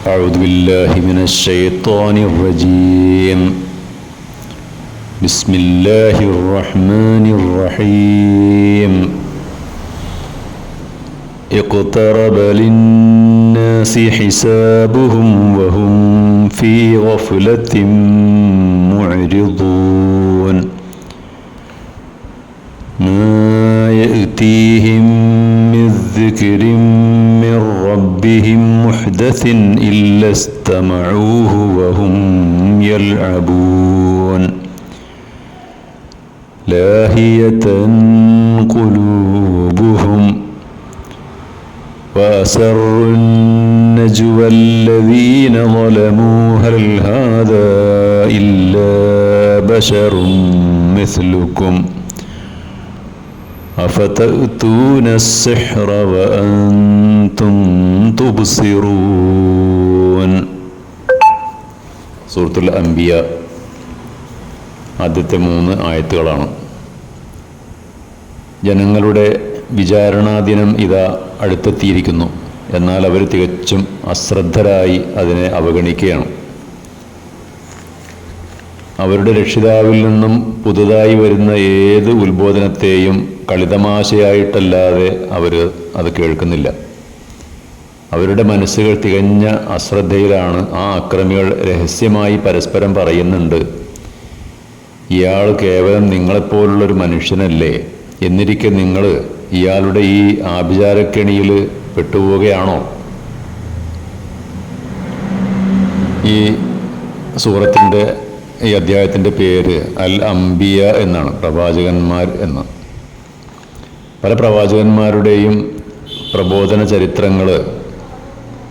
أعوذ بالله من الشيطان الرجيم. بسم الله الرحمن الرحيم. اقترب للناس حسابهم وهم في غفلة معرضون. ما يأتيهم من ذكر من ربهم محدث إلا استمعوه وهم يلعبون. لاهية قلوبهم وأسروا النجوى الذين ظلموا هل هذا إلا بشر مثلكم أفتأتون السحر وأنتم تبصرون. സൂറത്തുൽ അംബിയ ആദ്യത്തെ 3 ആയത്തുകളാണ്. ജനങ്ങളുടെ വിചാരണാദിനം ഇതാ അടുത്തെത്തിയിരിക്കുന്നു. എന്നാൽ അവർ തികച്ചും അശ്രദ്ധരായി അതിനെ അവഗണിക്കുകയാണ്. അവരുടെ രക്ഷിതാവിൽ നിന്നും പുതുതായി വരുന്ന ഏത് ഉത്ബോധനത്തെയും കളിതമാശയായിട്ടല്ലാതെ അവർ അത് കേൾക്കുന്നില്ല. അവരുടെ മനസ്സുകൾ തികഞ്ഞ അശ്രദ്ധയിലാണ്. ആ അക്രമികൾ രഹസ്യമായി പരസ്പരം പറയുന്നുണ്ട്, ഇയാൾ കേവലം നിങ്ങളെപ്പോലുള്ളൊരു മനുഷ്യനല്ലേ, എന്നിരിക്കെ നിങ്ങൾ ഇയാളുടെ ഈ ആഭിചാരക്കെണിയിൽ പെട്ടുപോവുകയാണോ? ഈ സൂറത്തിൻ്റെ ഈ അധ്യായത്തിൻ്റെ പേര് അൽ അംബിയ എന്നാണ്, പ്രവാചകന്മാർ എന്ന്. പല പ്രവാചകന്മാരുടെയും പ്രബോധന ചരിത്രങ്ങൾ,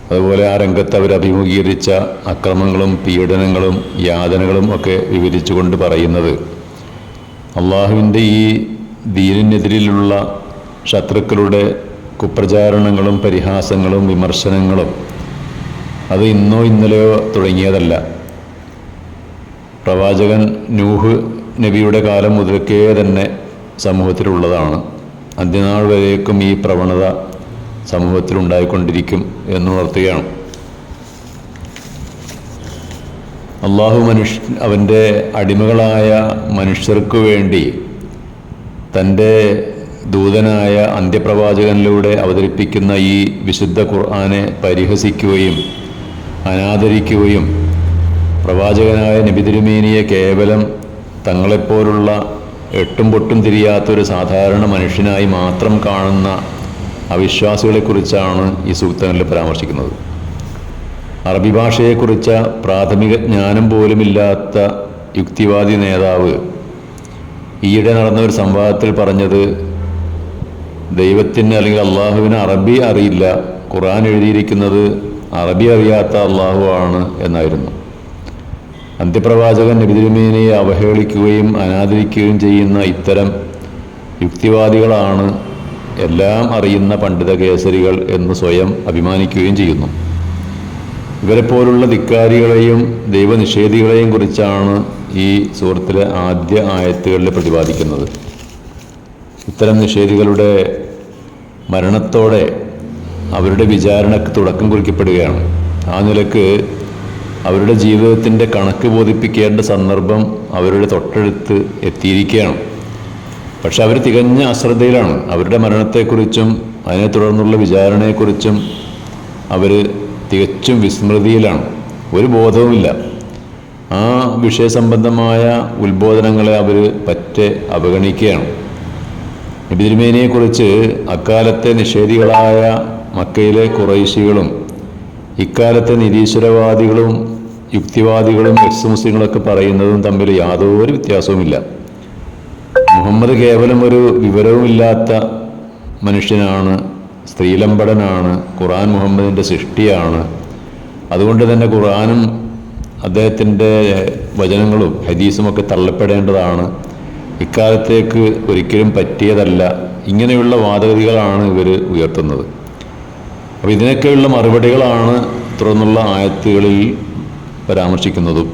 അതുപോലെ ആ രംഗത്ത് അവർ അഭിമുഖീകരിച്ച അക്രമങ്ങളും പീഡനങ്ങളും യാതനകളും ഒക്കെ വിവരിച്ചുകൊണ്ട് പറയുന്നത്, അള്ളാഹുവിൻ്റെ ഈ ദീനിനെതിരിലുള്ള ശത്രുക്കളുടെ കുപ്രചാരണങ്ങളും പരിഹാസങ്ങളും വിമർശനങ്ങളും അത് ഇന്നോ ഇന്നലെയോ തുടങ്ങിയതല്ല. പ്രവാചകൻ നൂഹ് നബിയുടെ കാലം മുതൽക്കേ തന്നെ സമൂഹത്തിലുള്ളതാണ്. അന്ത്യനാൾ വരേക്കും ഈ പ്രവണത സമൂഹത്തിലുണ്ടായിക്കൊണ്ടിരിക്കും എന്നുണർത്തുകയാണ്. അള്ളാഹു അവൻ്റെ അടിമകളായ മനുഷ്യർക്കു വേണ്ടി തൻ്റെ ദൂതനായ അന്ത്യപ്രവാചകനിലൂടെ അവതരിപ്പിക്കുന്ന ഈ വിശുദ്ധ ഖുർആനെ പരിഹസിക്കുകയും അനാദരിക്കുകയും പ്രവാചകനായ നബി തിരുമേനിയെ കേവലം തങ്ങളെപ്പോലുള്ള എട്ടും പൊട്ടും തിരിയാത്തൊരു സാധാരണ മനുഷ്യനായി മാത്രം കാണുന്ന അവിശ്വാസികളെക്കുറിച്ചാണ് ഈ സൂക്തങ്ങളിൽ പരാമർശിക്കുന്നത്. അറബി ഭാഷയെക്കുറിച്ച പ്രാഥമിക ജ്ഞാനം പോലുമില്ലാത്ത യുക്തിവാദി നേതാവ് ഈയിടെ നടന്ന ഒരു സംവാദത്തിൽ പറഞ്ഞത്, ദൈവത്തിന് അല്ലെങ്കിൽ അള്ളാഹുവിന് അറബി അറിയില്ല, ഖുർആൻ എഴുതിയിരിക്കുന്നത് അറബി അറിയാത്ത അള്ളാഹു ആണ് എന്നായിരുന്നു. അന്ത്യപ്രവാചകൻ നബി തിരുമേനിയെ അവഹേളിക്കുകയും അനാദരിക്കുകയും ചെയ്യുന്ന ഇത്തരം യുക്തിവാദികളാണ് എല്ലാം അറിയുന്ന പണ്ഡിത കേസരികൾ എന്ന് സ്വയം അഭിമാനിക്കുകയും ചെയ്യുന്നു. ഇവരെപ്പോലുള്ള ധിക്കാരികളെയും ദൈവനിഷേധികളെയും കുറിച്ചാണ് ഈ സൂറത്തിലെ ആദ്യ ആയത്തുകളിൽ പ്രതിപാദിക്കുന്നത്. ഇത്തരം നിഷേധികളുടെ മരണത്തോടെ അവരുടെ വിചാരണക്ക് തുടക്കം കുറിക്കപ്പെടുകയാണ്. ആ നിലക്ക് അവരുടെ ജീവിതത്തിൻ്റെ കണക്ക് ബോധിപ്പിക്കേണ്ട സന്ദർഭം അവരുടെ തൊട്ടടുത്ത് എത്തിയിരിക്കുകയാണ്. പക്ഷെ അവർ തികഞ്ഞ അശ്രദ്ധയിലാണ്. അവരുടെ മരണത്തെക്കുറിച്ചും അതിനെ തുടർന്നുള്ള വിചാരണയെക്കുറിച്ചും അവർ തികച്ചും വിസ്മൃതിയിലാണ്. ഒരു ബോധവുമില്ല. ആ വിഷയസംബന്ധമായ ഉത്ബോധനങ്ങളെ അവർ പറ്റെ അവഗണിക്കുകയാണ്. നബി തിരുമേനിയെക്കുറിച്ച് അക്കാലത്തെ നിഷേധികളായ മക്കയിലെ ഖുറൈശികളും ഇക്കാലത്തെ നിരീശ്വരവാദികളും യുക്തിവാദികളും എക്സ് മുസ്ലിങ്ങളൊക്കെ പറയുന്നതും തമ്മിൽ യാതൊരു വ്യത്യാസവുമില്ല. മുഹമ്മദ് കേവലം ഒരു വിവരവുമില്ലാത്ത മനുഷ്യനാണ്, സ്ത്രീലമ്പടനാണ്, ഖുർആൻ മുഹമ്മദിൻ്റെ സൃഷ്ടിയാണ്. അതുകൊണ്ട് തന്നെ ഖുർആനും അദ്ദേഹത്തിൻ്റെ വചനങ്ങളും ഹദീസുമൊക്കെ തള്ളപ്പെടേണ്ടതാണ്, ഇക്കാലത്തേക്ക് ഒരിക്കലും പറ്റിയതല്ല. ഇങ്ങനെയുള്ള വാദഗതികളാണ് ഇവർ ഉയർത്തുന്നത്. അപ്പോൾ ഇതിനൊക്കെയുള്ള മറുപടികളാണ് തുടർന്നുള്ള ആയത്തുകളിൽ പരാമർശിക്കുന്നതും.